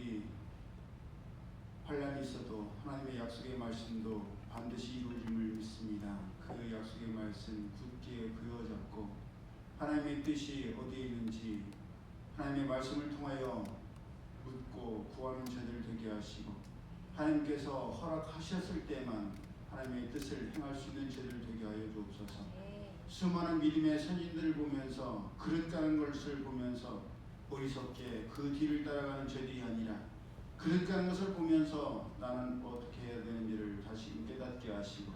아무리 환란이 있어도 하나님의 약속의 말씀도 반드시 이루어짐을 믿습니다. 그 약속의 말씀 굳게 그어잡고 하나님의 뜻이 어디에 있는지 하나님의 말씀을 통하여 묻고 구하는 저들 되게 하시고 하나님께서 허락하셨을 때만 하나님의 뜻을 행할 수 있는 저들 되게 하여 주옵소서. 수많은 믿음의 선진들을 보면서 그릇 가는 것을 보면서 어리석게 그 뒤를 따라가는 저들이 아니라 그릇 가는 것을 보면서 나는 어떻게 해야 되는지를 다시 깨닫게 하시고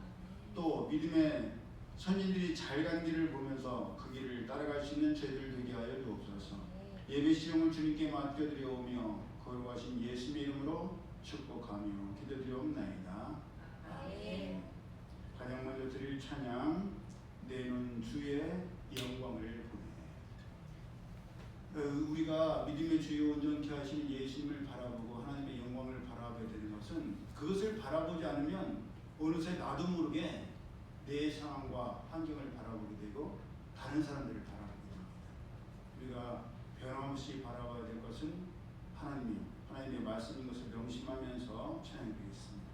또 믿음의 선진들이 잘 간 길을 보면서 그 길을 따라갈 수 있는 저희들 되게 하여 주옵소서. 예배 시종을 주님께 맡겨드려오며 거룩하신 예수님의 이름으로 축복하며 기도드리옵나이다. 가장 먼저 드릴 찬양 내 눈 주의 영광을 보네. 우리가 믿음의 주요 온전케 하시는 예수님을 바라보고 하나님의 영광을 바라보게 되는 것은 그것을 바라보지 않으면 어느새 나도 모르게 내 상황과 환경을 바라보게 되고 다른 사람들을 바라보게 됩니다. 우리가 변함없이 바라봐야 될 것은 하나님의 말씀인 것을 명심하면서 찬양드리겠습니다.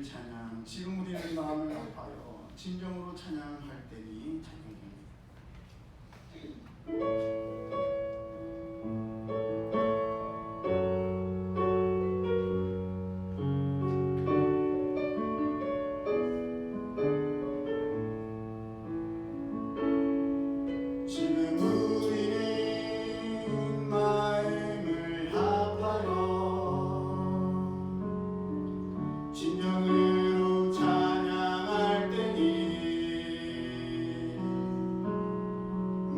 찬양 지금 우리는 마음을 합하여 진정으로 찬양할 때니 찬양합니다. 지금 우리는 마음을 합하여 진정으로 찬양할 때니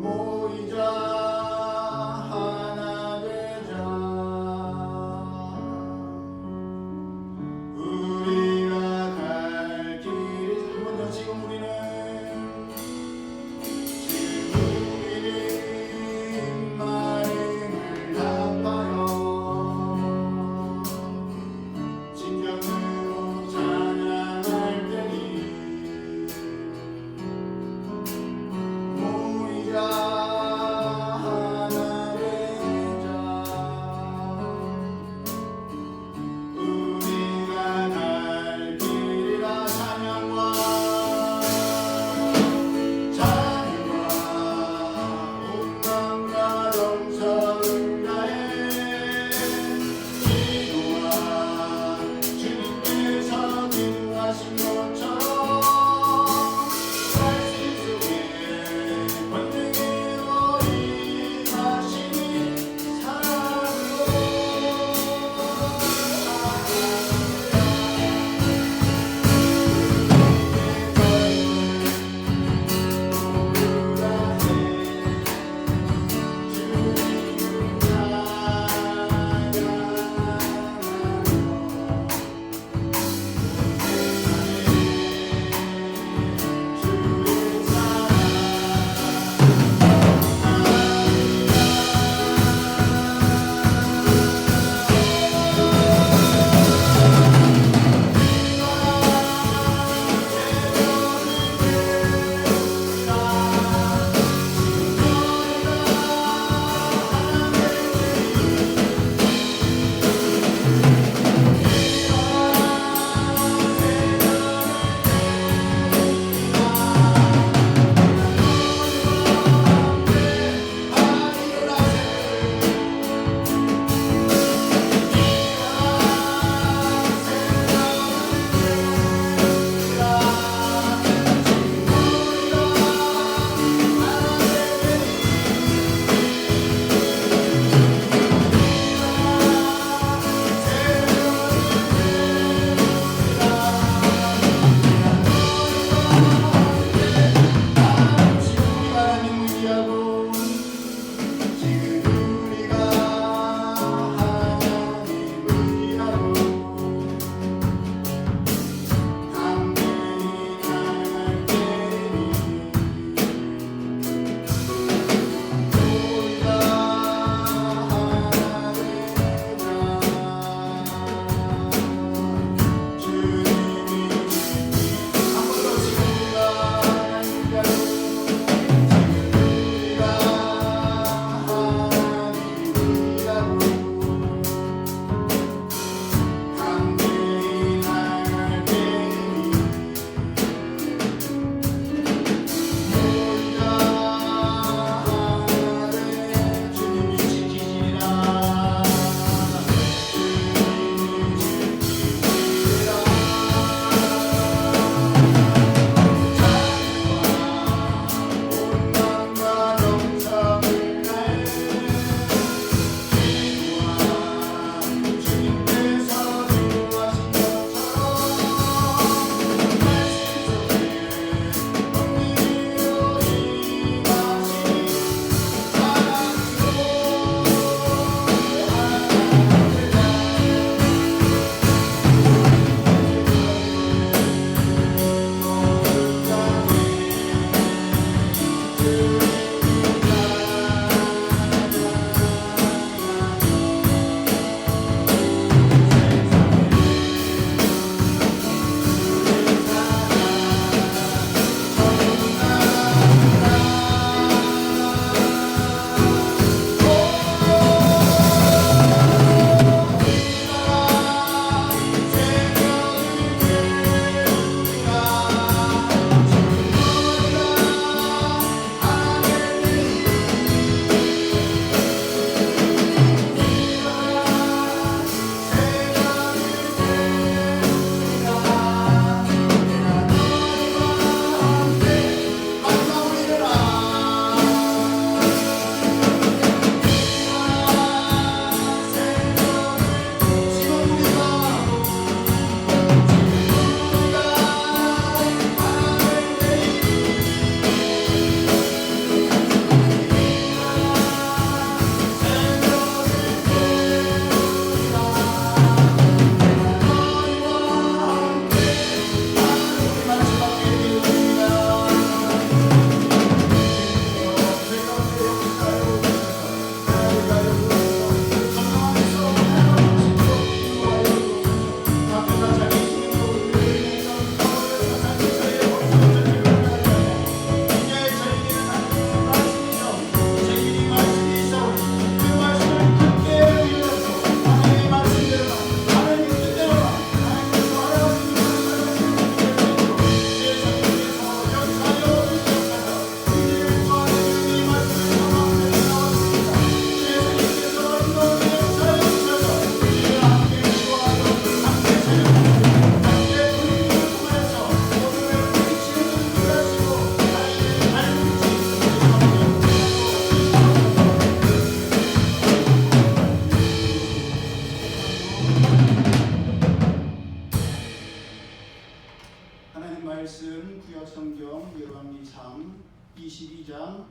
모이자 말씀 구약성경 열왕기상 22장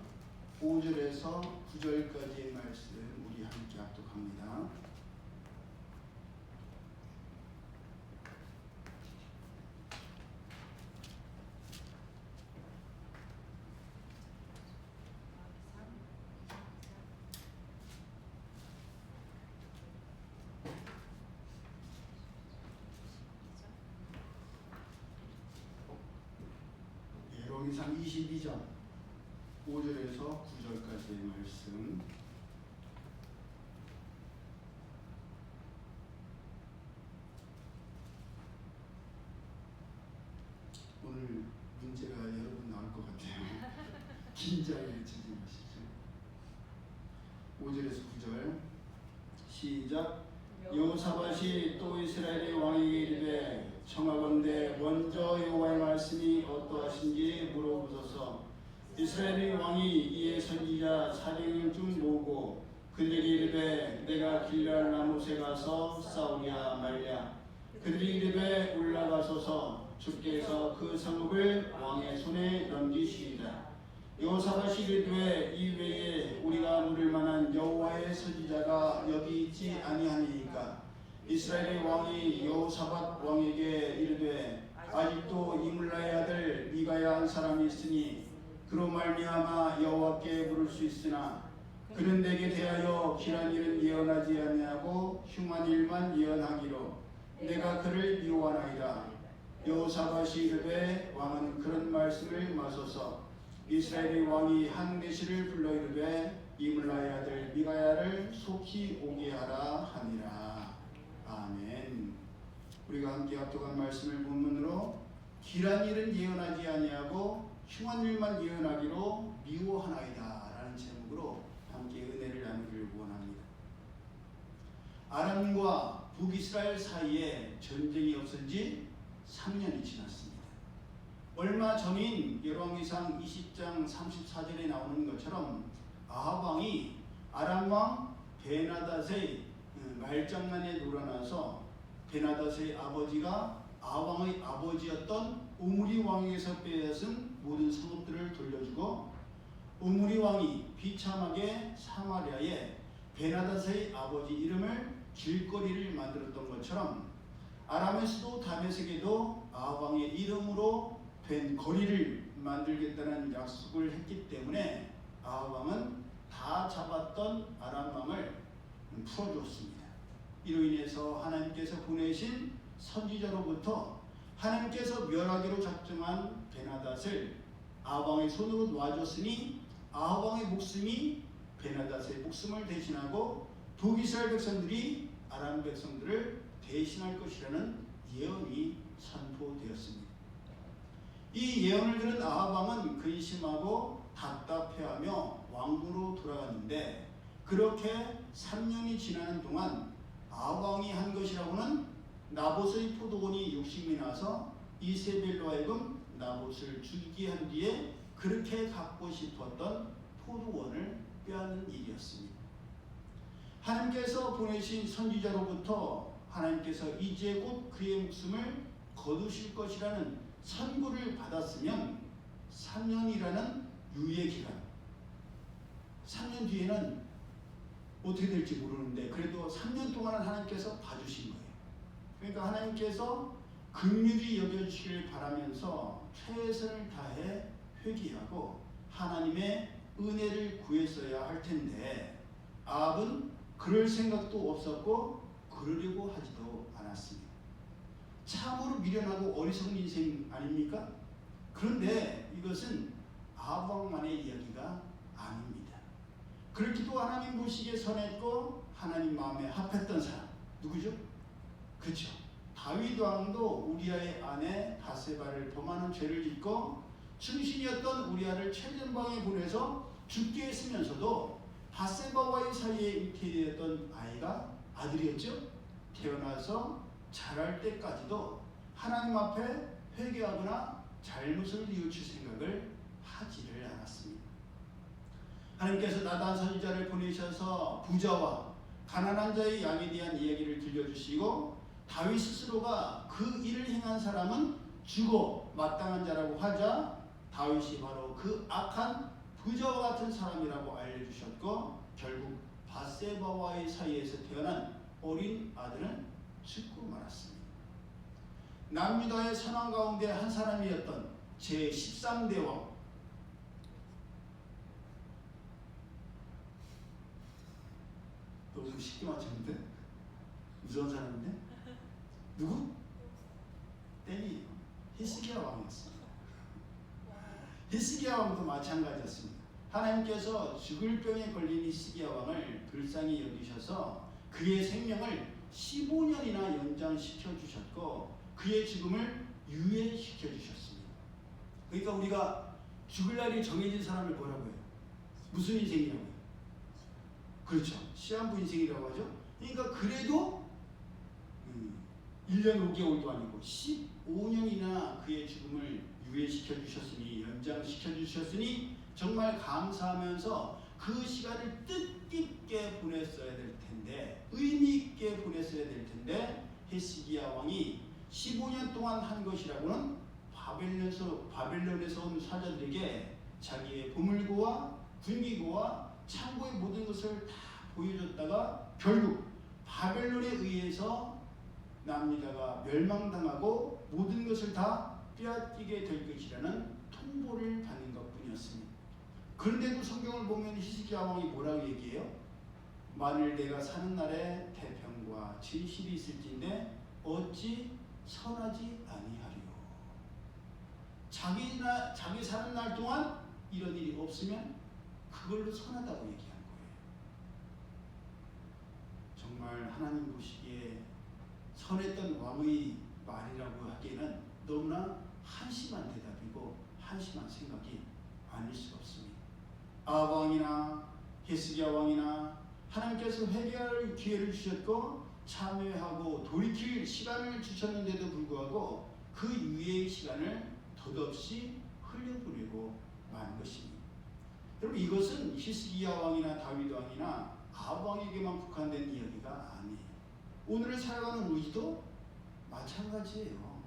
5절에서 9절까지의 말씀 우리 함께 합독합니다. 열왕기상 22장 5절에서 9절까지의 말씀. 오늘 문제가 여러 분 나올 것 같아요. 긴장을 치지 마시죠. 5절에서 9절 시작. 여호사밧이 또 이스라엘의 왕에게 이르되 청하건대 먼저 여호와의 말씀이 어떠하신지 물어보소서. 이스라엘의 왕이 이에 선지자 400명 중 모으고 그들에게 이르되 내가 길랄 라못에 가서 싸우랴 말랴. 그들이 이르되 올라가소서. 주께서 그 성읍을 왕의 손에 넘기시리라. 여호사밧이 이르되 이외에 우리가 물을 만한 여호와의 선지자가 여기 있지 아니하니이까. 이스라엘의 왕이 여호사밧 왕에게 이르되 아직도 이물라의 아들 미가야 한 사람이 있으니 그로 말미암아 여호와께 부를 수 있으나 그는 내게 대하여 길한 일은 예언하지 아니하고 흉한 일만 예언하기로 내가 그를 미워하나이다. 여호사밧이 이르되 왕은 그런 말씀을 마소서. 이스라엘의 왕이 한 내시를 불러 이르되 이물라의 아들 미가야를 속히 오게 하라 하니라. 아멘. 우리가 함께 합독한 말씀을 본문으로 길한 일은 예언하지 아니하고 흉한 일만 예언하기로 미워하나이다 라는 제목으로 함께 은혜를 나누기를 원합니다. 아람과 북이스라엘 사이에 전쟁이 없은 지 3년이 지났습니다. 얼마 전인 열왕기상 20장 34절에 나오는 것처럼 아합 왕이 아람 왕 베나닷의 말장난에 놀아나서 베나닷의 아버지가 아합 왕의 아버지였던 오므리 왕에게서 빼앗은 모든 성읍들을 돌려주고 오므리 왕이 비참하게 사마리아에 베나닷의 아버지 이름을 길거리를 만들었던 것처럼 아람의 수도 다메섹에도 아합 왕의 이름으로 된 거리를 만들겠다는 약속을 했기 때문에 아합 왕은 다 잡았던 아람 왕을 풀어주었습니다. 이로 인해서 하나님께서 보내신 선지자로부터 하나님께서 멸하기로 작정한 베나닷을 아합 왕의 손으로 놔줬으니 아합 왕의 목숨이 베나닷의 목숨을 대신하고 북이스라엘 백성들이 아람 백성들을 대신할 것이라는 예언이 선포되었습니다. 이 예언을 들은 아합 왕은 근심하고 답답해하며 왕궁으로 돌아갔는데 그렇게 3년이 지나는 동안 아합 왕이 한 것이라고는 나봇의 포도원이 욕심이 나서 이세벨로 하여금 나봇을 죽이게 한 뒤에 그렇게 갖고 싶었던 포도원을 빼앗는 일이었습니다. 하나님께서 보내신 선지자로부터 하나님께서 이제 곧 그의 목숨을 거두실 것이라는 선고를 받았으면 3년이라는 유예 기간, 3년 뒤에는 어떻게 될지 모르는데 그래도 3년 동안은 하나님께서 봐주신 거예요. 그러니까 하나님께서 긍휼히 여겨주시길 바라면서 최선을 다해 회개하고 하나님의 은혜를 구했어야 할 텐데 아합은 그럴 생각도 없었고 그러려고 하지도 않았습니다. 참으로 미련하고 어리석은 인생 아닙니까? 그런데 이것은 아합 왕만의 이야기가 아닙니다. 그렇기도 하나님 보시기에 선했고 하나님 마음에 합했던 사람 누구죠? 그렇죠. 다윗 왕도 우리아의 아내 바세바를 범하는 죄를 짓고 충신이었던 우리아를 최전방에 보내서 죽게 했으면서도 바세바와의 사이에 잉태되었던 아이가 아들이었죠. 태어나서 자랄 때까지도 하나님 앞에 회개하거나 잘못을 뉘우칠 생각을 하지를 않았습니다. 하나님께서 나단 선지자를 보내셔서 부자와 가난한 자의 양에 대한 이야기를 들려주시고 다윗 스스로가 그 일을 행한 사람은 죽어 마땅한 자라고 하자 다윗이 바로 그 악한 부자와 같은 사람이라고 알려주셨고 결국 바세바와의 사이에서 태어난 어린 아들은 죽고 말았습니다. 남유다의 선왕 가운데 한 사람이었던 제13대 왕 너무 쉽게 맞췄는데? 무서운 사람인데? 누구? 땡이에요. 히스기야 왕이었습니다. 히스기야 왕도 마찬가지였습니다. 하나님께서 죽을 병에 걸린 히스기야 왕을 불쌍히 여기셔서 그의 생명을 15년이나 연장시켜 주셨고 그의 죽음을 유예시켜 주셨습니다. 그러니까 우리가 죽을 날이 정해진 사람을 뭐라고 해요? 무슨 인생이라고 해요? 그렇죠. 시한부 인생이라고 하죠. 그러니까 그래도 1년 5개월도 아니고 15년이나 그의 죽음을 유예시켜 주셨으니 연장시켜 주셨으니 정말 감사하면서 그 시간을 뜻깊게 보냈어야 될 텐데 의미 있게 보냈어야 될 텐데 히스기야 왕이 15년 동안 한 것이라고는 바벨론에서 온 사자들에게 자기의 보물고와 군기고와 창고의 모든 것을 다 보여줬다가 결국 바벨론에 의해서 남유다가 멸망당하고 모든 것을 다 빼앗기게 될 것이라는 통보를 받는 것뿐이었습니다. 그런데도 성경을 보면 히스기야 왕이 뭐라고 얘기해요? 만일 내가 사는 날에 태평과 진실이 있을진데 어찌 선하지 아니하리요. 자기 사는 날 동안 이런 일이 없으면 그걸로 선하다고 얘기한 거예요. 정말 하나님 보시기에 선했던 왕의 말이라고 하기에는 너무나 한심한 대답이고 한심한 생각이 아닐 수가 없습니다. 아합 왕이나 히스기야 왕이나 하나님께서 회개할 기회를 주셨고 참회하고 돌이킬 시간을 주셨는데도 불구하고 그 유예의 시간을 덧없이 흘려보내고 만 것입니다. 여러분 이것은 히스기야 왕이나 다윗 왕이나 아합 왕에게만 국한된 이야기가 아니에요. 오늘을 살아가는 우리도 마찬가지예요.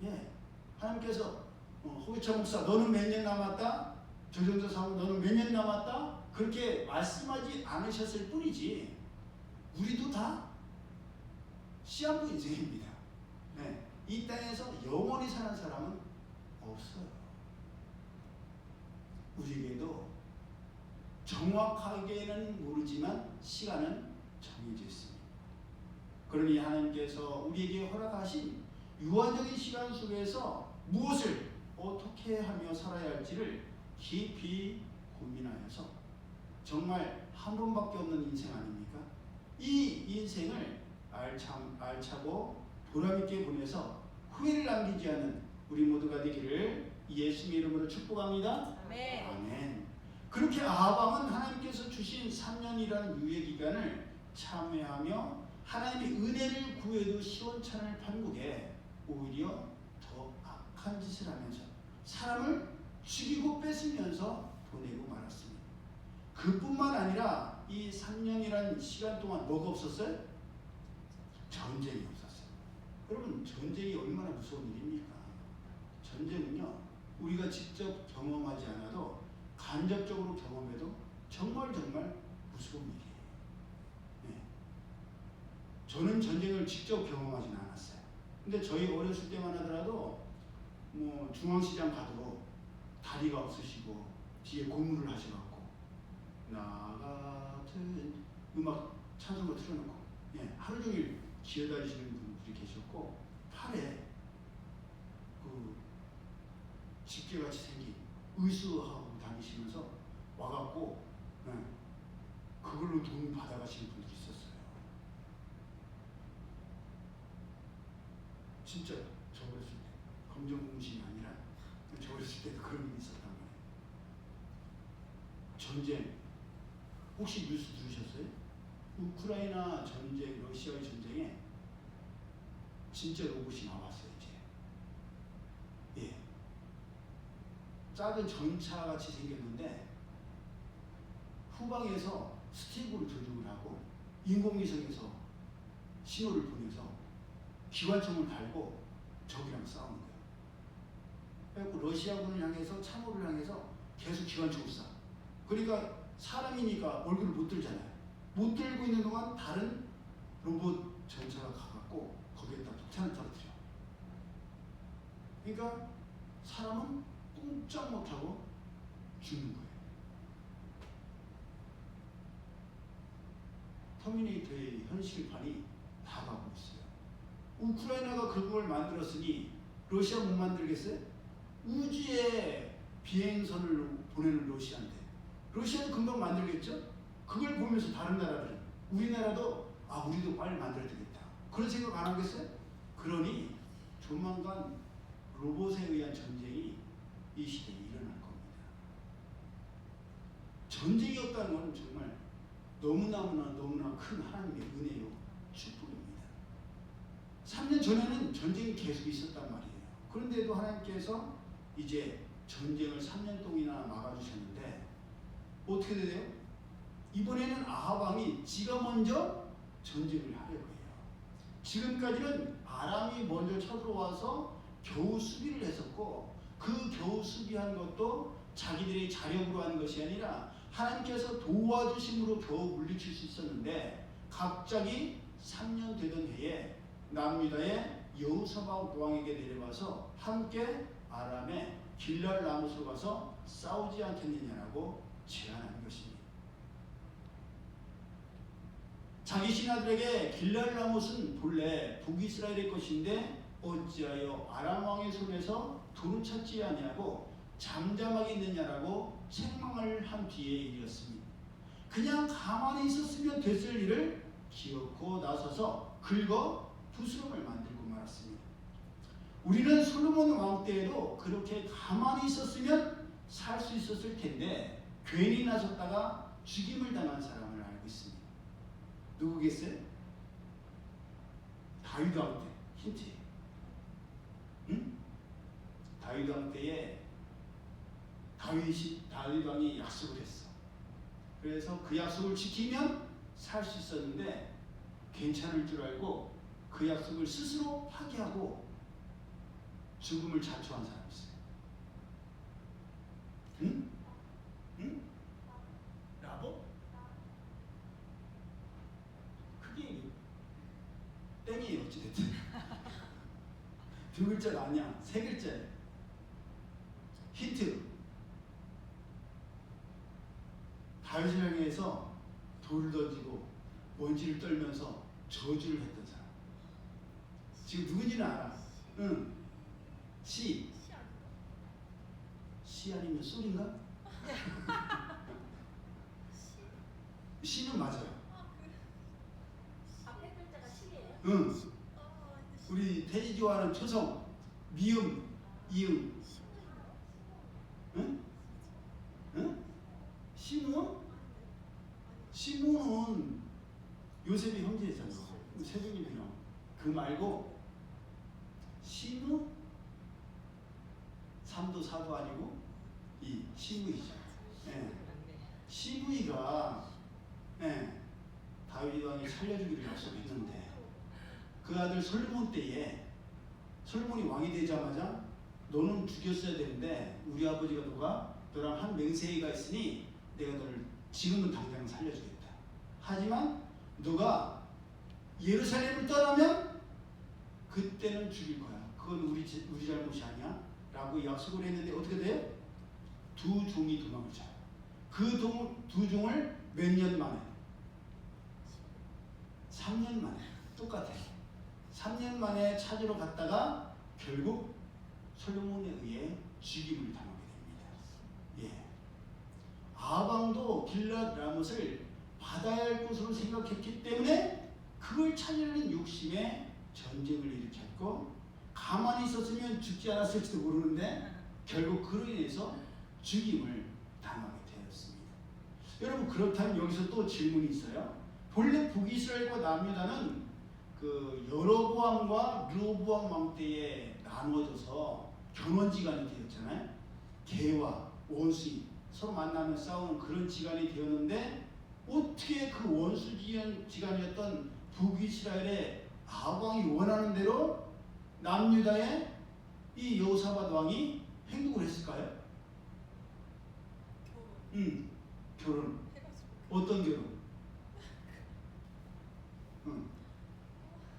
예, 하나님께서 호기차 목사 너는 몇 년 남았다? 조정조 사모 너는 몇 년 남았다? 그렇게 말씀하지 않으셨을 뿐이지 우리도 다 시한부 인생입니다. 네, 이 땅에서 영원히 사는 사람은 없어요. 우리에게도 정확하게는 모르지만 시간은 정해져 있습니다. 그러니 하나님께서 우리에게 허락하신 유한적인 시간 속에서 무엇을 어떻게 하며 살아야 할지를 깊이 고민하여서 정말 한 번밖에 없는 인생 아닙니까? 이 인생을 알차고 보람있게 보내서 후회를 남기지 않는 우리 모두가 되기를 예수님의 이름으로 축복합니다. 아멘. 아멘. 그렇게 아합 왕은 하나님께서 주신 3년이라는 유예기간을 참회하며 하나님의 은혜를 구해도 시원찮을 판국에 오히려 더 악한 짓을 하면서 사람을 죽이고 뺏으면서 보내고 말았습니다. 그뿐만 아니라 이 3년이라는 시간 동안 뭐가 없었어요? 전쟁이 없었어요. 여러분 전쟁이 얼마나 무서운 일입니까? 전쟁은요 우리가 직접 경험하지 않아도 간접적으로 경험해도 정말 무서운 일이에요. 네. 저는 전쟁을 직접 경험하지는 않았어요. 근데 저희 어렸을 때만 하더라도 뭐 중앙시장 가도 다리가 없으시고 뒤에 고무를 하셔갖고 나 같은 음악 찬송가 틀어놓고 하루 종일 기어다니시는 분들이 계셨고 팔에 그 집게같이 생긴 의수하고 다니시면서 와갖고 그걸로 돈 받아가시는 분들이 있었어요. 진짜 저 어렸을 때 검정공신이 아니라 저 어렸을 때도 그런 일이 있었단 말이에요. 전쟁 혹시 뉴스 들으셨어요? 우크라이나 전쟁, 러시아의 전쟁에 진짜 로봇이 나왔어요 이제. 예. 작은 전차 같이 생겼는데 후방에서 스틱으로 조종을 하고 인공위성에서 신호를 보내서 기관총을 달고 적이랑 싸우는 거예요. 그래서 러시아군을 향해서 참호를 향해서 계속 기관총을 쏴. 그러니까 사람이니까 얼굴을 못 들잖아요. 못 들고 있는 동안 다른 로봇 전차가 가갖고 거기에다 폭탄을 떨어뜨려. 그러니까 사람은 꼼짝 못하고 죽는 거예요. 터미네이터의 현실판이 다 가고 있어요. 우크라이나가 그걸 만들었으니 러시아 못 만들겠어요? 우주에 비행선을 보내는 러시아인데 러시아도 금방 만들겠죠? 그걸 보면서 다른 나라들은 우리나라도 우리도 빨리 만들어야 되겠다. 그런 생각 안 하겠어요? 그러니 조만간 로봇에 의한 전쟁이 이 시대에 일어날 겁니다. 전쟁이 없다는 건 정말 너무나 큰 하나님의 은혜요 축복입니다. 3년 전에는 전쟁이 계속 있었단 말이에요. 그런데도 하나님께서 이제 전쟁을 3년 동안이나 막아주셨는데 어떻게 돼요? 이번에는 아합 왕이 지가 먼저 전쟁을 하려고 해요. 지금까지는 아람이 먼저 쳐들어와서 겨우 수비를 했었고 그 겨우 수비한 것도 자기들의 자력으로 한 것이 아니라 하나님께서 도와주심으로 겨우 물리칠 수 있었는데 갑자기 3년 되던 해에 남유다의 여호사밧 왕에게 내려와서 함께 아람의 길랄 라못으로 가서 싸우지 않겠느냐라고 제안한 것입니다. 자기 신하들에게 길랄 라못은 본래 북이스라엘의 것인데 어찌하여 아람 왕의 손에서 도루찾지 아니하고 잠잠하게 있느냐라고 책망을 한 뒤에 일이었습니다. 그냥 가만히 있었으면 됐을 일을 기어코 나서서 긁어 부스럼을 만들고 말았습니다. 우리는 솔로몬 왕 때에도 그렇게 가만히 있었으면 살 수 있었을 텐데 괜히 나섰다가 죽임을 당한 사람을 알고 있습니다. 누구겠어요? 다윗 왕 때. 힌트. 응? 다윗 왕 때에 다윗 왕이 약속을 했어. 그래서 그 약속을 지키면 살 수 있었는데 괜찮을 줄 알고 그 약속을 스스로 파기하고 죽음을 자초한 사람이 있어요. 응? 응? 라보? 그게 땡이에요. 어찌됐든. 두 글자가 아니야. 세 글자예요. 힌트. 다윗을 향해서 돌을 던지고 먼지를 떨면서 저주를 했던 사람. 지금 누군지는 알아. 응. 시 아니면 솔인가? 시는 맞아요. 앞에 글자가 시예요? 응. 우리 태지 좋아하는 초성 미음, 이음. 응? 응? 시므? 시므는 요셉의 형제잖아. 세종이 형. 그 말고 시므? 3도 4도 아니고 이 시므이죠. 예. 시므이가 다윗 왕이 살려주기를 약속했는데 그 아들 솔로몬 때에 솔로몬이 왕이 되자마자 너는 죽였어야 되는데 우리 아버지가 너랑 한 맹세가 있으니 내가 너를 지금은 당장 살려주겠다. 하지만 너가 예루살렘을 떠나면 그때는 죽일 거야. 그건 우리 잘못이 아니야. 라고 약속을 했는데 어떻게 돼요? 두 종이 도망을 쳐요. 그 두 종을 몇 년 만에? 3년 만에. 똑같아요. 3년 만에 찾으러 갔다가 결국 솔로몬에 의해 죽임을 당하게 됩니다. 예. 아방도 길랏 라못을 받아야 할 곳으로 생각했기 때문에 그걸 찾으려는 욕심에 전쟁을 일으켰고 가만히 있었으면 죽지 않았을지도 모르는데 결국 그로 인해서 죽임을 당하게 되었습니다. 여러분 그렇다면 여기서 또 질문이 있어요. 본래 북이스라엘과 남유다는 그 여로보암과 르호보암 왕 때에 나누어져서 견원지간이 되었잖아요. 개와 원수이 서로 만나면 싸우는 그런 지간이 되었는데 어떻게 그 원수지간이었던 북이스라엘의 아합 왕이 원하는 대로 남유다의 이 여호사밧 왕이 행동을 했을까요? 결혼. 결혼. 해가지고. 어떤 결혼?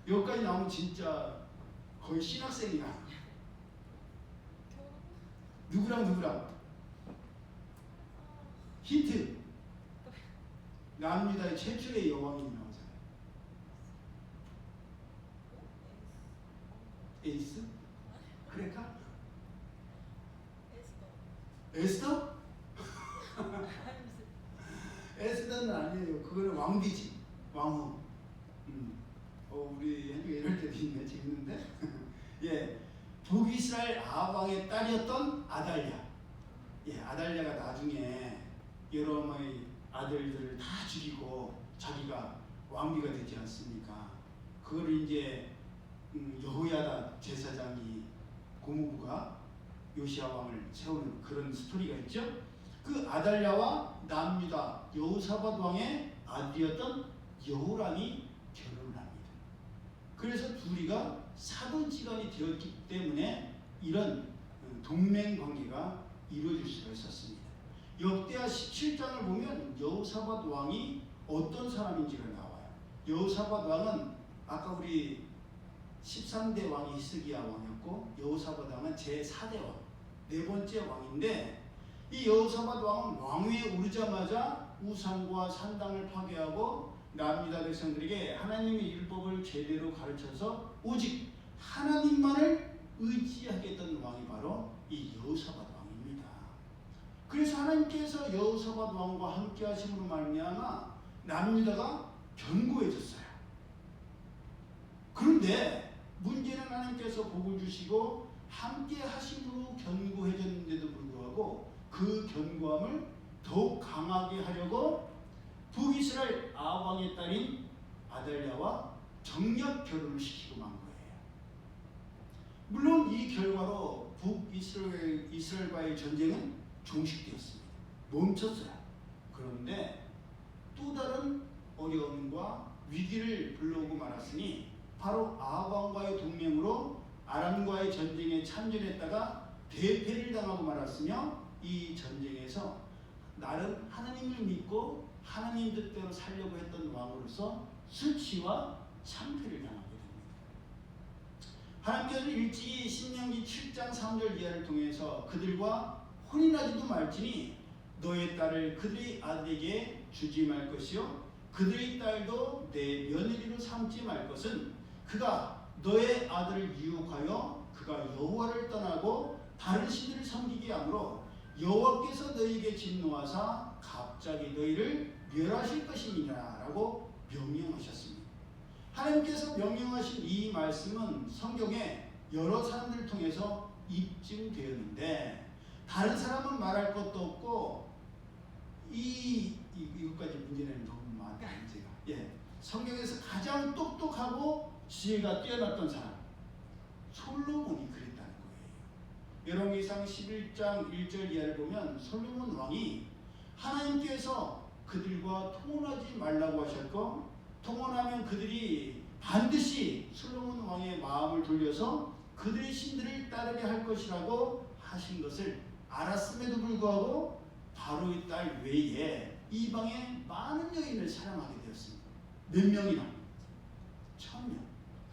여기까지 나오면 진짜 거의 신학생이야. 결혼. 누구랑 누구랑? 힌트. 남유다의 최초의 여왕이 나오잖아요. 에이스? 그레카? 에스더. 에스더? 에스더는 아니에요. 그거는 왕비지. 왕후. 우리 현중에 이럴 때도 있네. 재밌는데? 예. 북이스라엘 아합 왕의 딸이었던 아달랴. 예, 아달랴가 나중에 여러의 아들들을 다 죽이고 자기가 왕비가 되지 않습니까? 그걸 이제 여호야다 제사장이 고모부가 요시야 왕을 세우는 그런 스토리가 있죠. 그 아달랴와 남유다 여호사밧 왕의 아들이었던 여호람이 결혼을 합니다. 그래서 둘이가 사돈지간이 되었기 때문에 이런 동맹 관계가 이루어질 수가 있었습니다. 역대하 17장을 보면 여호사밧 왕이 어떤 사람인지가 나와요. 여호사밧 왕은 아까 우리 13대 왕이 히스기야 왕이었고 여호사밧 왕은 제4대 왕, 네 번째 왕인데 이 여호사밧 왕은 왕위에 오르자마자 우상과 산당을 파괴하고 남유다 백성들에게 하나님의 율법을 제대로 가르쳐서 오직 하나님만을 의지하겠다는 왕이 바로 이 여호사밧 왕입니다. 그래서 하나님께서 여호사밧 왕과 함께 하심으로 말미암아 남유다가 견고해졌어요. 그런데 문제는 하나님께서 복을 주시고 함께 하심으로 견고해졌는데도 불구하고 그 견고함을 더욱 강하게 하려고 북이스라엘 아합 왕의 딸인 아달랴와 정략 결혼을 시키고 만 거예요. 물론 이 결과로 북이스라엘과의 전쟁은 종식되었습니다. 멈췄어요. 그런데 또 다른 어려움과 위기를 불러오고 말았으니 바로 아합 왕과의 동맹으로 아람과의 전쟁에 참전했다가 대패를 당하고 말았으며 이 전쟁에서 나름 하나님을 믿고 하나님 뜻대로 살려고 했던 왕으로서 수치와 참패를 당하게 됩니다. 하나님께서는 일찍이 신명기 7장 3절 이하를 통해서 그들과 혼인하지도 말지니 너의 딸을 그들의 아들에게 주지 말 것이요 그들의 딸도 내 며느리로 삼지 말 것은 그가 너의 아들을 유혹하여 그가 여호와를 떠나고 다른 신들을 섬기게 하므로 여호와께서 너희에게 진노하사 갑자기 너희를 멸하실 것임이라라고 명령하셨습니다. 하나님께서 명령하신 이 말씀은 성경에 여러 사람들을 통해서 입증되었는데 다른 사람은 말할 것도 없고 이것까지 문제는 너무 많다. 제가 성경에서 가장 똑똑하고 지혜가 뛰어났던 사람 솔로몬이 그랬다는 거예요. 열왕기상 11장 1절 이하를 보면 솔로몬 왕이 하나님께서 그들과 통혼하지 말라고 하셨고 통혼하면 그들이 반드시 솔로몬 왕의 마음을 돌려서 그들의 신들을 따르게 할 것이라고 하신 것을 알았음에도 불구하고 바로의 딸 외에 이방의 많은 여인을 사랑하게 되었습니다. 몇 명이나? 1000명.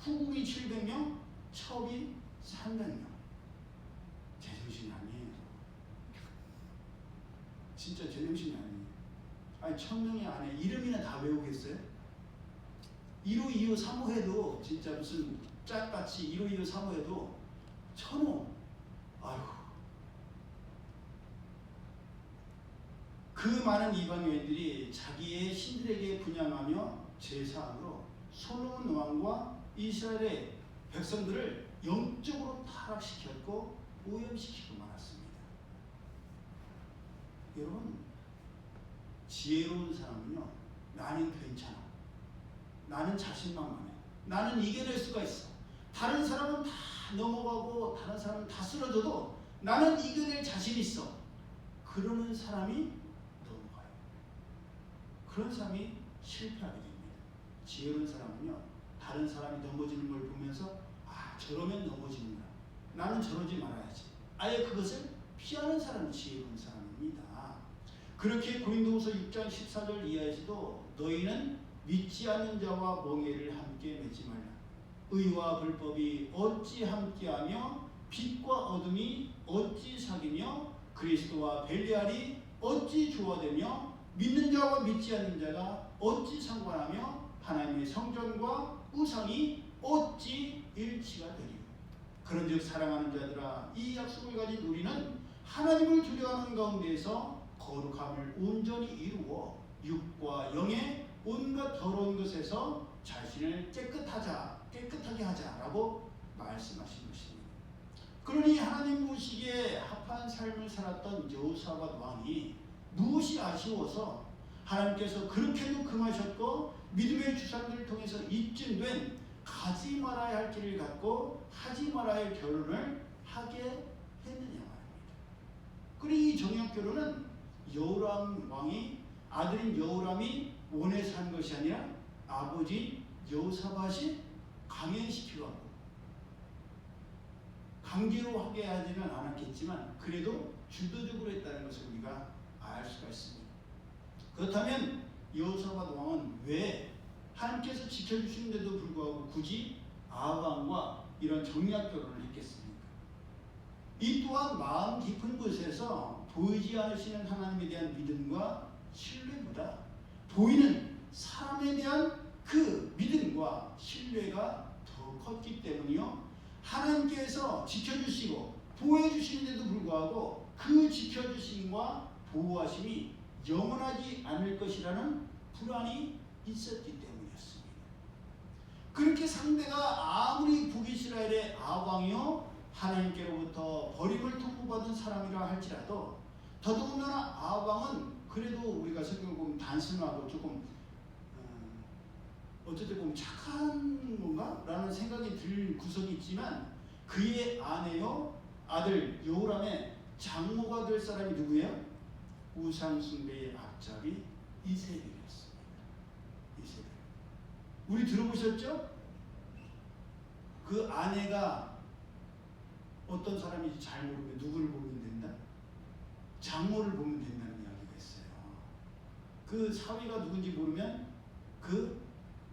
후궁이 700명, 첩이 300명. 제정신이 아니에요. 진짜 제정신이 아니에요. 아니 1000명이 안에 이름이나 다 외우겠어요? 1호, 2호, 3호 해도 진짜 무슨 짝같이 1호, 2호, 3호 해도 1000호. 아이고. 그 많은 이방 여인들이 자기의 신들에게 분향하며 제사함으로 솔로몬 왕과 이스라엘의 백성들을 영적으로 타락시켰고 오염시키고 말았습니다. 여러분, 지혜로운 사람은요, 나는 괜찮아, 나는 자신만만해, 나는 이겨낼 수가 있어, 다른 사람은 다 넘어가고 다른 사람은 다 쓰러져도 나는 이겨낼 자신 있어, 그러는 사람이 넘어가요. 그런 사람이 실패하게 됩니다. 지혜로운 사람은요, 다른 사람이 넘어지는 걸 보면서 아, 저러면 넘어지는구나, 나는 저러지 말아야지, 아예 그것을 피하는 사람은 지혜로운 사람입니다. 그렇게 고린도후서 6장 14절 이하에서도 너희는 믿지 않는 자와 멍에를 함께 맺지 말라. 의와 불법이 어찌 함께하며 빛과 어둠이 어찌 사귀며 그리스도와 벨리알이 어찌 조화되며 믿는 자와 믿지 않는 자가 어찌 상관하며 하나님의 성전과 우상이 어찌 일치가 되리요. 그런즉 사랑하는 자들아 이 약속을 가진 우리는 하나님을 두려워하는 가운데에서 거룩함을 온전히 이루어 육과 영의 온갖 더러운 것에서 자신을 깨끗하게 하자라고 말씀하신 것입니다. 그러니 하나님 보시기에 합한 삶을 살았던 여호사밧 왕이 무엇이 아쉬워서 하나님께서 그렇게도 금하셨고 믿음의 주사들을 통해서 입증된 가지 말아야 할 길을 갖고 하지 말아야 할 결혼을 하게 했느냐 말입니다. 그리고 이 정역 결혼은 여호람 왕이 아들인 여호람이 원해서 한 것이 아니라 아버지 여호사밧이 강행시키고 하고 강제로 하게 하지는 않았겠지만 그래도 주도적으로 했다는 것을 우리가 알 수가 있습니다. 그렇다면 여호사밧 왕은 왜 하나님께서 지켜주시는데도 불구하고 굳이 아합왕과 이런 정략 결혼을 했겠습니까? 이 또한 마음 깊은 곳에서 보이지 않으시는 하나님에 대한 믿음과 신뢰보다 보이는 사람에 대한 그 믿음과 신뢰가 더 컸기 때문이요. 하나님께서 지켜주시고 보호해주시는데도 불구하고 그 지켜주심과 보호하심이 영원하지 않을 것이라는 불안이 있었기 때문이었습니다. 그렇게 상대가 아무리 북이스라엘의 아합왕이요 하나님께로부터 버림을 통보받은 사람이라 할지라도 더더군다나 아합왕은 그래도 우리가 성경을 보면 단순하고 조금 어쨌든 보면 착한 건가? 라는 생각이 들 구석이 있지만 그의 아내요 아들 여호람의 장모가 될 사람이 누구예요? 우상숭배의 앞잡이 이세벨이었습니다. 이세벨. 우리 들어보셨죠? 그 아내가 어떤 사람인지 잘 모르면 누구를 보면 된다? 장모를 보면 된다는 이야기가 있어요. 그 사위가 누군지 모르면 그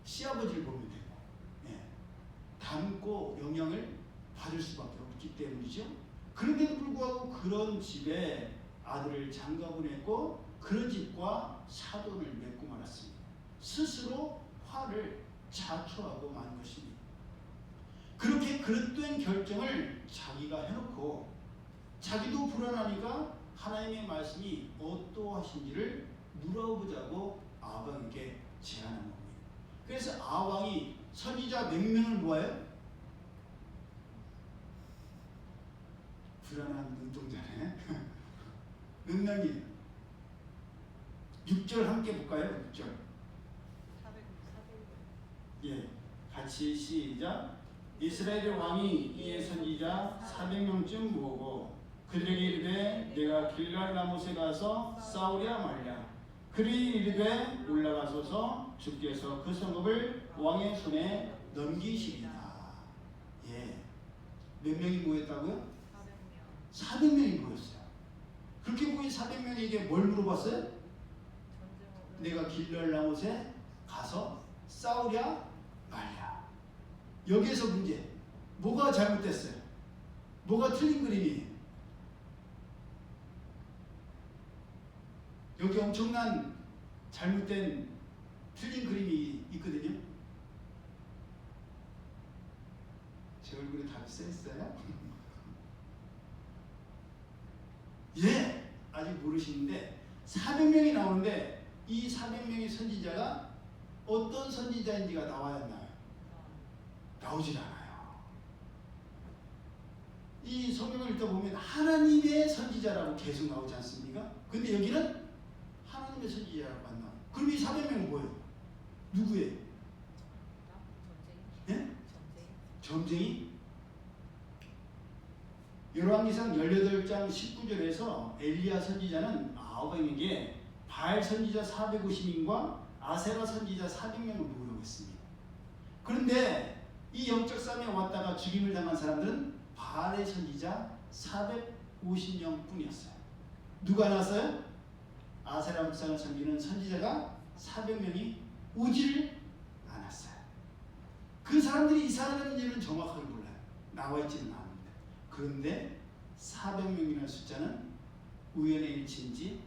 시아버지를 보면 되고, 예. 닮고 영향을 받을 수밖에 없기 때문이죠. 그런데도 불구하고 그런 집에 아들을 장가 보냈고 그런 집과 사돈을 맺고 말았습니다. 스스로 화를 자초하고 만 것입니다. 그렇게 그릇된 결정을 자기가 해놓고 자기도 불안하니까 하나님의 말씀이 어떠하신지를 물어보자고 아합왕에게 제안한 겁니다. 그래서 아합왕이 선지자 몇 명을 모아요? 불안한 눈동자네. 몇 명이? 6절 함께 볼까요? 6절. 400. 예, 같이 시작. 이스라엘 왕이 이에 선지자 400명쯤 모으고 그들에게 이르되 내가 길갈 라못에 가서 싸우랴 말랴. 그리 이르되 올라가소서 주께서 그 성읍을 왕의 손에 넘기시리라. 예, 몇 명이 모였다고요? 400명이 모였어요. 그렇게 모인 400명에게 뭘 물어봤어요? 내가 길갈 라못에 가서 싸우랴 말랴. 여기에서 문제. 뭐가 잘못됐어요? 뭐가 틀린 그림이에요? 여기 엄청난 잘못된 틀린 그림이 있거든요. 제 얼굴에 답이 써있어요? 예, 아직 모르시는데 400명이 나오는데 이 400명의 선지자가 어떤 선지자인지가 나와야 하나요? 나오질 않아요. 이 성경을 읽다 보면 하나님의 선지자라고 계속 나오지 않습니까? 근데 여기는 하나님의 선지자라고 안 나와요. 그럼 이 400명은 뭐예요? 누구예요? 예? 점쟁이? 열왕기상 18장 19절에서 엘리야 선지자는 아합왕에게 바알 선지자 450인과 아세라 선지자 400명을 모으려고 했습니다. 그런데 이 영적 싸움에 왔다가 죽임을 당한 사람들은 바알 바알의 선지자 450명뿐이었어요. 누가 나왔어요? 아세라 묵상을 섬기는 선지자가 400명이 오지를 않았어요. 그 사람들이 이스라엘의 일은 정확하게 몰라요. 나와 있지는 않습니다. 그런데 400명이라는 숫자는 우연의 일치인지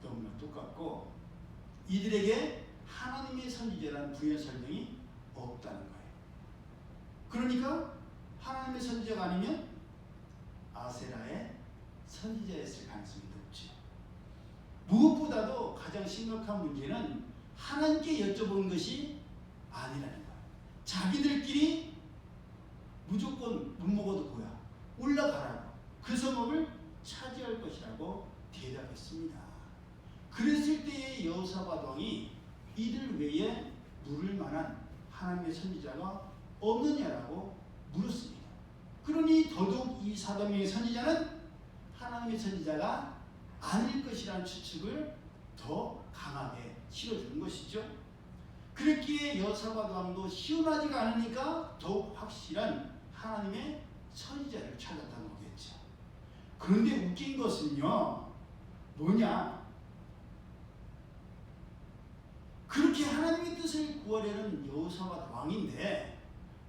너무나 똑같고 이들에게 하나님의 선지자라는 부연 설명이 없다는 거예요. 그러니까 하나님의 선지자가 아니면 아세라의 선지자였을 가능성이 높죠. 무엇보다도 가장 심각한 문제는 하나님께 여쭤본 것이 아니라는 거예요. 자기들끼리 무조건 못 먹어도 고야 올라가라고 그 성읍을 차지할 것이라고 대답했습니다. 그랬을 때의 여호사밧 왕이 이들 외에 물을 만한 하나님의 선지자가 없느냐라고 물었습니다. 그러니 더더욱 이 400명의 선지자는 하나님의 선지자가 아닐 것이라는 추측을 더 강하게 실어주는 것이죠. 그랬기에 여호사밧 왕도 시원하지가 않으니까 더욱 확실한 하나님의 선지자를 찾았다는 거겠죠. 그런데 웃긴 것은요, 뭐냐? 그렇게 하나님의 뜻을 구하려는 여호사밧 왕인데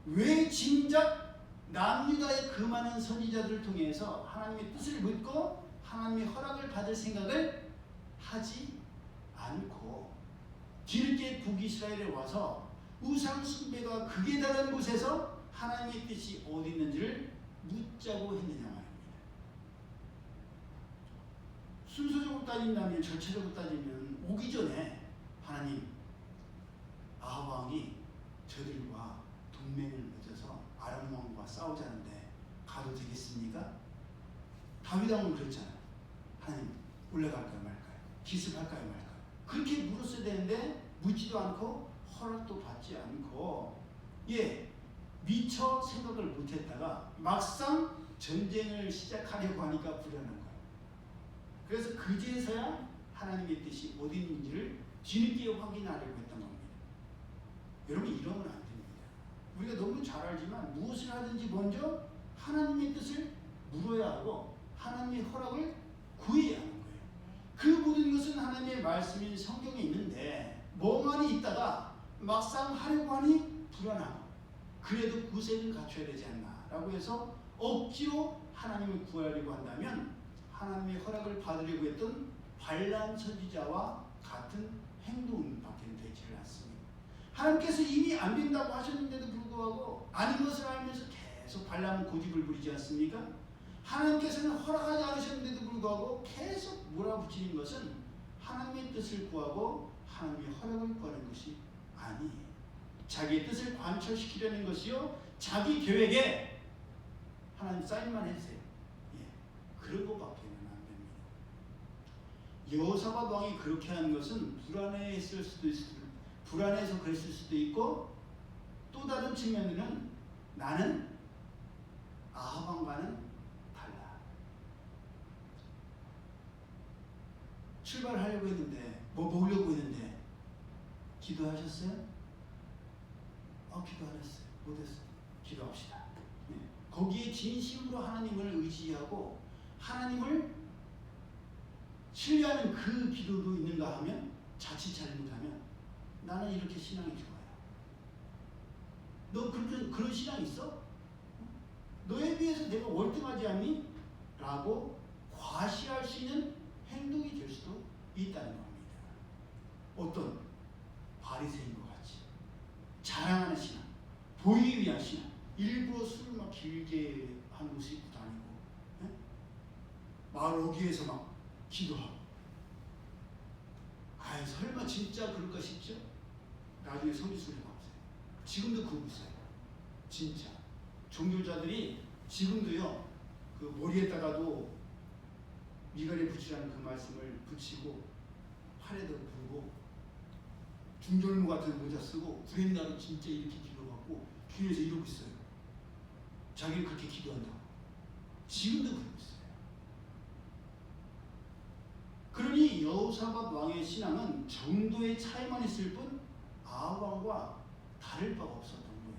왜 진작 남유다의 그 많은 선지자들을 통해서 하나님의 뜻을 묻고 하나님의 허락을 받을 생각을 하지 않고 뒤늦게 북이스라엘에 와서 우상 숭배가 극에 달한 곳에서 하나님의 뜻이 어디 있는지를 묻자고 했느냐 말입니다. 순서적으로 따진다면, 절차적으로 따지면 오기 전에 하나님, 아합 왕이 저들과 동맹을 맺어서 아람 왕과 싸우자는데 가도 되겠습니까? 다윗 왕은 그랬잖아요. 하나님, 올라갈까요 말까요? 기습할까요 말까요? 그렇게 물었어야 되는데 묻지도 않고 허락도 받지 않고 미처 생각을 못했다가 막상 전쟁을 시작하려고 하니까 불안한 거예요. 그래서 그제서야 하나님의 뜻이 어디 있는지를 뒤늦게 확인하려고 했던 겁니다. 여러분, 이러면 안 됩니다. 우리가 너무 잘 알지만 무엇을 하든지 먼저 하나님의 뜻을 물어야 하고 하나님의 허락을 구해야 하는 거예요. 그 모든 것은 하나님의 말씀인 성경에 있는데 멍하니 있다가 막상 하려고 하니 불안하고 그래도 구세는 갖춰야 되지 않나 라고 해서 억지로 하나님을 구하려고 한다면 하나님의 허락을 받으려고 했던 발람 선지자와 같은 행동밖에 되지를 않습니다. 하나님께서 이미 안 된다고 하셨는데도 불구하고 아닌 것을 알면서 계속 발람은 고집을 부리지 않습니까? 하나님께서는 허락하지 않으셨는데도 불구하고 계속 몰아붙이는 것은 하나님의 뜻을 구하고 하나님의 허락을 구하는 것이 아니에요. 자기의 뜻을 관철시키려는 것이요, 자기 계획에 하나님 사인만 해주세요. 그런 것밖에는 안 됩니다. 여호사밧 왕이 그렇게 하는 것은 불안해서 그랬을 수도 있고, 또 다른 측면에는 나는 아합 왕과는 달라. 출발하려고 했는데, 먹으려고 했는데 기도하셨어요? 기도 안 했어요. 못했어요. 기도합시다. 거기에 진심으로 하나님을 의지하고 하나님을 신뢰하는 그 기도도 있는가 하면, 자칫 잘못하면 나는 이렇게 신앙이 좋아요. 너 그런 신앙 있어? 너에 비해서 내가 월등하지 않니? 라고 과시할 수 있는 행동이 될 수도 있다는 겁니다. 어떤 바리새인과 같이 자랑하는 신앙, 보이기 위한 신앙, 일부러 술을 막 길게 한 옷을 입고 다니고, 마을 어귀에서 막 기도하고, 설마 진짜 그럴까 싶죠? 나중에 성지순례 가보세요. 지금도 그러고 있어요. 진짜 종교자들이 지금도요, 그 머리에다가도 미간에 붙이라는 그 말씀을 붙이고 팔에도 부르고 중절모 같은 모자 쓰고 구렛나루 진짜 이렇게 길러갖고 길에서 이러고 있어요. 자기는 그렇게 기도한다고. 지금도 그러고 있어요. 그러니 여호사밧 왕의 신앙은 정도의 차이만 있을 뿐 아합 왕과 다를 바가 없었던 거예요.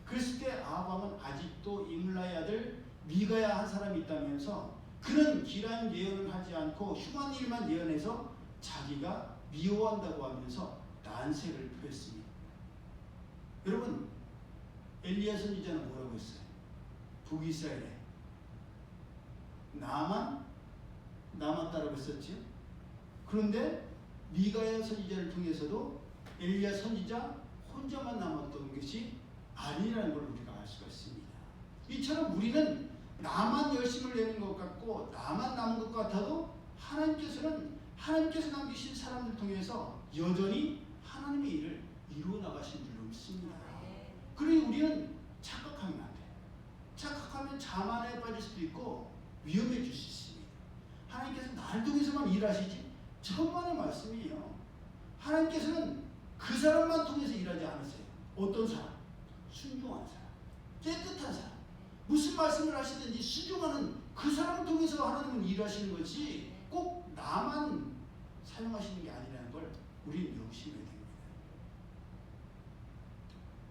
그랬을 때 아합 왕은 아직도 이물라의 아들 미가야 한 사람이 있다면서 그는 길한 예언을 하지 않고 흉한 일만 예언해서 자기가 미워한다고 하면서 난색을 표했습니다. 여러분, 엘리야 선지자는 뭐라고 했어요? 북이스라엘에 나만 남았다라고 했었죠. 그런데 미가야 선지자를 통해서도 엘리야 선지자 혼자만 남았던 것이 아니라는 걸 우리가 알 수가 있습니다. 이처럼 우리는 나만 열심을 내는 것 같고 나만 남은 것 같아도 하나님께서 남기신 사람들 통해서 여전히 하나님의 일을 이루어 나가신 줄로 믿습니다. 그러니 우리는 착각하면 안 돼요. 착각하면 자만에 빠질 수도 있고 위험해질 수 있습니다. 하나님께서 날 통해서만 일하시지 천만의 말씀이에요. 하나님께서는 그 사람만 통해서 일하지 않으세요. 어떤 사람? 순종하는 사람, 깨끗한 사람. 무슨 말씀을 하시든지 순종하는 그 사람을 통해서 하나님은 일하시는 거지 꼭 나만 사용하시는 게 아니라는 걸 우리는 명심해야 됩니다.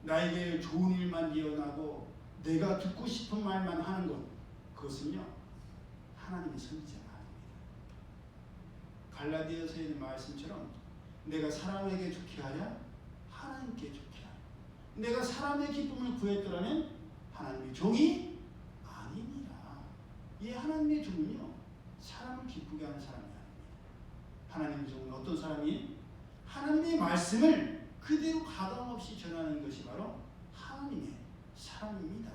나에게 좋은 일만 예언하고 내가 듣고 싶은 말만 하는 것, 그것은요 하나님의 선지자가 아닙니다. 갈라디아서에 있는 말씀처럼 내가 사람에게 좋게 하랴 하나님께 좋게 하랴. 내가 사람의 기쁨을 구했더라면 하나님의 종이 아니니라. 이 하나님의 종은요 사람을 기쁘게 하는 사람이 아닙니다. 하나님의 종은 어떤 사람이 하나님의 말씀을 그대로 가감없이 전하는 것이 바로 하나님의 사람입니다.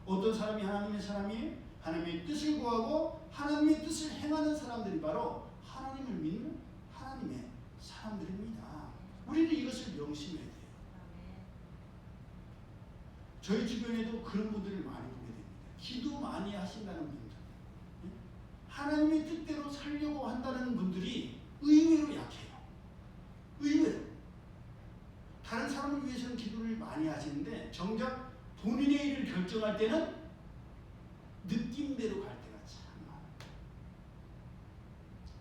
어떤 사람이 하나님의 사람이에요? 하나님의 뜻을 구하고 하나님의 뜻을 행하는 사람들이 바로 하나님을 믿는 하나님의 사람들입니다. 우리는 이것을 명심해야 돼요. 저희 주변에도 그런 분들을 많이 보게 됩니다. 기도 많이 하신다는 분들, 하나님의 뜻대로 살려고 한다는 분들이 의외로 약해요. 의외로. 다른 사람을 위해서는 기도를 많이 하시는데 정작 본인의 일을 결정할 때는 느낌대로 갈 때가 참 많아요.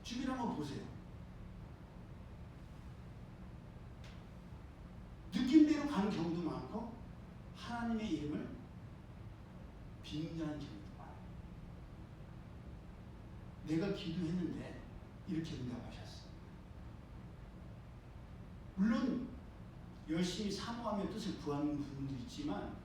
주변 한번 보세요. 느낌대로 가는 경우도 많고 하나님의 이름을 빙자하는 경우도 많아요. 내가 기도했는데 이렇게 응답하셨어. 물론 열심히 사모하며 뜻을 구하는 분도 있지만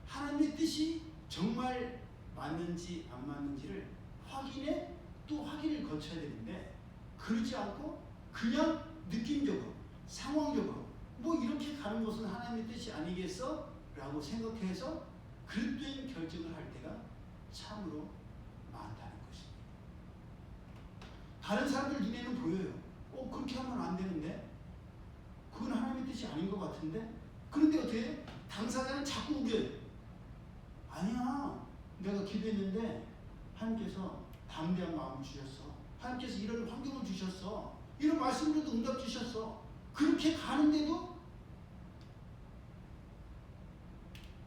하나님의 뜻이 정말 맞는지 안 맞는지를 확인을 거쳐야 되는데 그러지 않고 그냥 느낌적으로 상황적으로 뭐 이렇게 가는 것은 하나님의 뜻이 아니겠어? 라고 생각해서 그릇된 결정을 할 때가 참으로 많다는 것입니다. 다른 사람들 눈에는 보여요. 그렇게 하면 안 되는데 그건 하나님의 뜻이 아닌 것 같은데 그런데 어떻게 당사자는 자꾸 우겨요. 아니야, 내가 기도했는데 하나님께서 담대한 마음을 주셨어. 하나님께서 이런 환경을 주셨어. 이런 말씀으로도 응답 주셨어. 그렇게 가는데도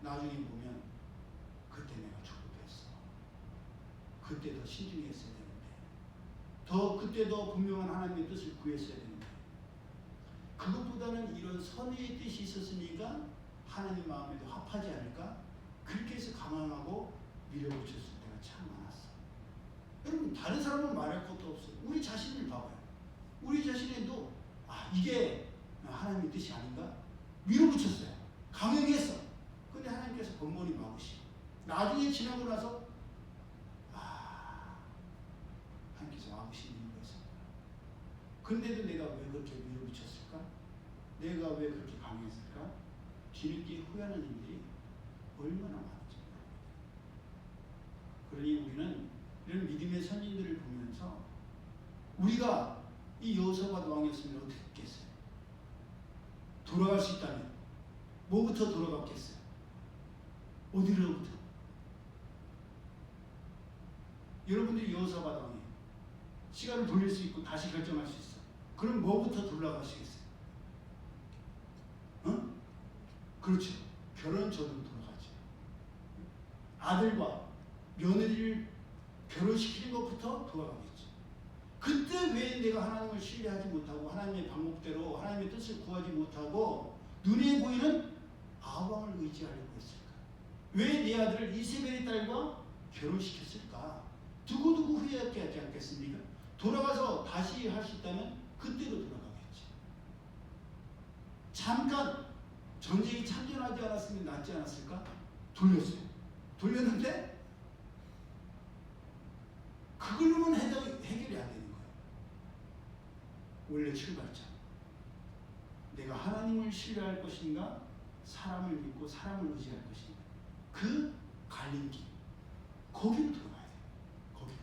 나중에 보면 그때 내가 잘못했어. 그때 더 신중했어야 되는데 그때 더 분명한 하나님의 뜻을 구했어야 되는데 그것보다는 이런 선의의 뜻이 있었으니까 하나님 마음에도 합하지 않을까? 그렇게 해서 감안하고 밀어붙였을 때가 참 많았어. 여러분 다른 사람은 말할 것도 없어요. 우리 자신을 봐봐요. 우리 자신에도 이게 하나님의 뜻이 아닌가? 밀어붙였어요. 강행했어. 근데 하나님께서 번번이 막으시고 나중에 지나고 나서 하나님께서 막으신 이유가 있습니다. 근데도 내가 왜 그렇게 밀어붙였을까? 내가 왜 그렇게 강했을까? 뒤늦게 후회하는 일들이 얼마나 많은지 모릅니다. 그러니 우리는 이런 믿음의 선진들을 보면서 우리가 이 여호사밧 왕이었으면 어떻게 했겠어요? 돌아갈 수 있다면 뭐부터 돌아갔겠어요? 어디로부터? 여러분들이 여호사밧 왕이에요. 시간을 돌릴 수 있고 다시 결정할 수 있어. 그럼 뭐부터 돌아가시겠어요? 그렇죠. 결혼 전으로 돌아가죠. 아들과 며느리를 결혼시키는 것부터 돌아가겠죠. 그때 왜 내가 하나님을 신뢰하지 못하고 하나님의 방법대로 하나님의 뜻을 구하지 못하고 눈에 보이는 아방을 의지하려고 했을까? 왜 내 아들을 이세벨의 딸과 결혼시켰을까? 두고두고 후회하지 않겠습니까? 돌아가서 다시 할 수 있다면 그때로 돌아가겠지. 잠깐 전쟁이 참전하지 않았으면 낫지 않았을까? 돌렸어요. 돌렸는데 그걸로는 해결이 안 되는 거예요. 원래 출발점. 내가 하나님을 신뢰할 것인가? 사람을 믿고 사람을 의지할 것인가? 그 갈림길. 거기로 들어가야 돼요. 거기로.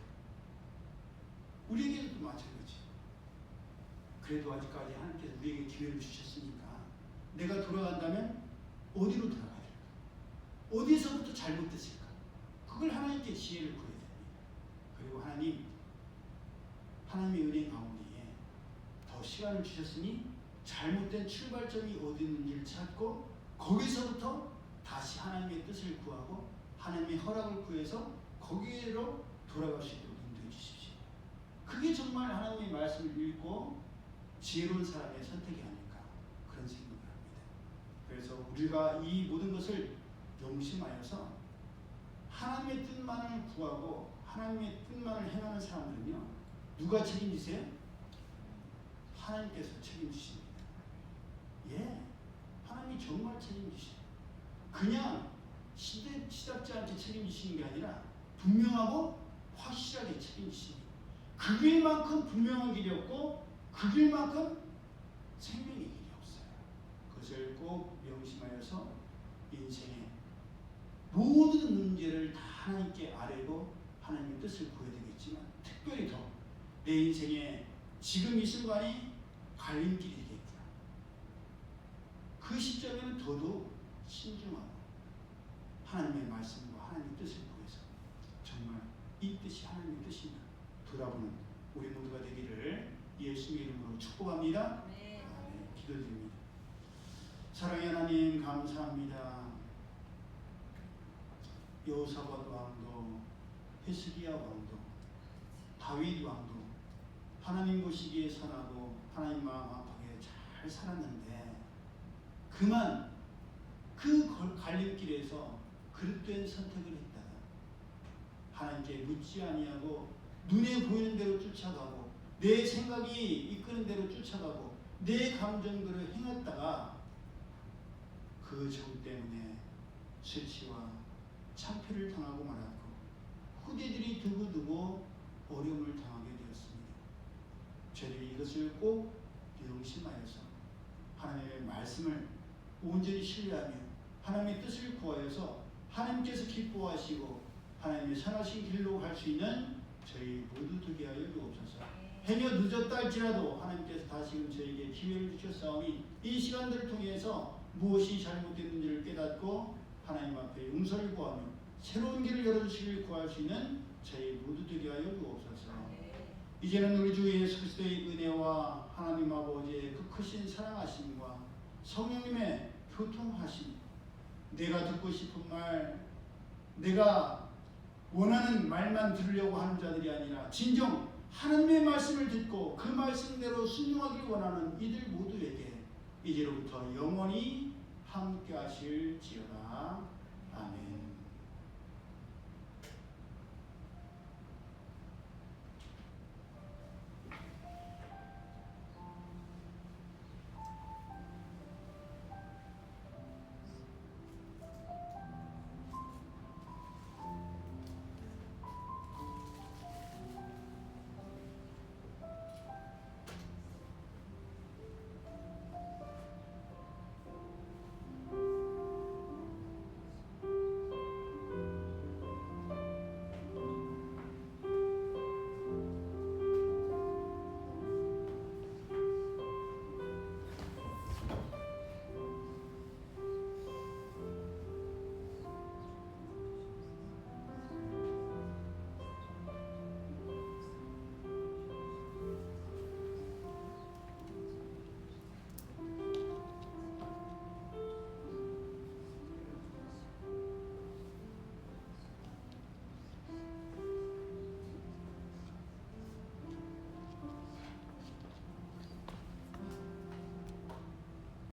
우리에게도 마찬가지. 그래도 아직까지 하나님께서 우리에게 기회를 주셨으니까 내가 돌아간다면 어디로 돌아가야 될까? 어디서부터 잘못됐을까? 그걸 하나님께 지혜를 구해야 됩니다. 그리고 하나님의 은혜 가운데에 더 시간을 주셨으니 잘못된 출발점이 어디 있는지를 찾고 거기서부터 다시 하나님의 뜻을 구하고 하나님의 허락을 구해서 거기로 돌아갈 수 있도록 인도해 주십시오. 그게 정말 하나님의 말씀을 읽고 지혜로운 사람의 선택이 아닐까 그런 생각을 합니다. 그래서 우리가 이 모든 것을 명심하여서 하나님의 뜻만을 구하고 하나님의 뜻만을 행하는 사람들은요, 누가 책임지세요? 하나님께서 책임지십니다. 예, 하나님이 정말 책임지셔요. 그냥 시답지 않게 책임지시는 게 아니라 분명하고 확실하게 책임지십니다. 그 길만큼 분명한 길이 없고 그 길만큼 생명의 길이 없어요. 그것을 꼭 명심하여서 인생의 모든 문제를 다 하나님께 아뢰고 하나님의 뜻을 구해야 되겠지만 특별히 더 내 인생의 지금 이 순간이 갈림길이 되겠구나. 그 시점에는 더더욱 신중하고 하나님의 말씀과 하나님의 뜻을 구해서 정말 이 뜻이 하나님의 뜻이냐 돌아보는 우리 모두가 되기를 예수의 이름으로 축복합니다. 네. 기도드립니다. 사랑의 하나님 감사합니다. 여호사밧 왕도 히스기야 왕도 다윗 왕도 하나님 보시기에 선하고 하나님 마음 아프게 잘 살았는데 그만 그 갈림길에서 그릇된 선택을 했다가 하나님께 묻지 아니하고 눈에 보이는 대로 쫓아가고 내 생각이 이끄는 대로 쫓아가고 내 감정대로 행했다가 그 정 때문에 실치와 참패를 당하고 말았고 후대들이 두고두고 어려움을 당하게 되었습니다. 저희들이 이것을 꼭 명심하여서 하나님의 말씀을 온전히 신뢰하며 하나님의 뜻을 구하여서 하나님께서 기뻐하시고 하나님의 선하신 길로 갈 수 있는 저희 모두 되게 하여 주옵소서. 행여 늦었다 할지라도 하나님께서 다시금 저에게 기회를 주셨사오니 이 시간들을 통해서 무엇이 잘못됐는지를 깨닫고 하나님 앞에 용서를 구하며 새로운 길을 열어주시길 구할 수 있는 저희 모두 되게 하여 주옵소서. 이제는 우리 주 예수 그리스도의 은혜와 하나님 아버지의 그 크신 사랑하심과 성령님의 교통하심, 내가 듣고 싶은 말, 내가 원하는 말만 들으려고 하는 자들이 아니라 진정 하나님의 말씀을 듣고 그 말씀대로 순종하길 원하는 이들 모두에게 이제로부터 영원히 함께 하실지어다. 아멘.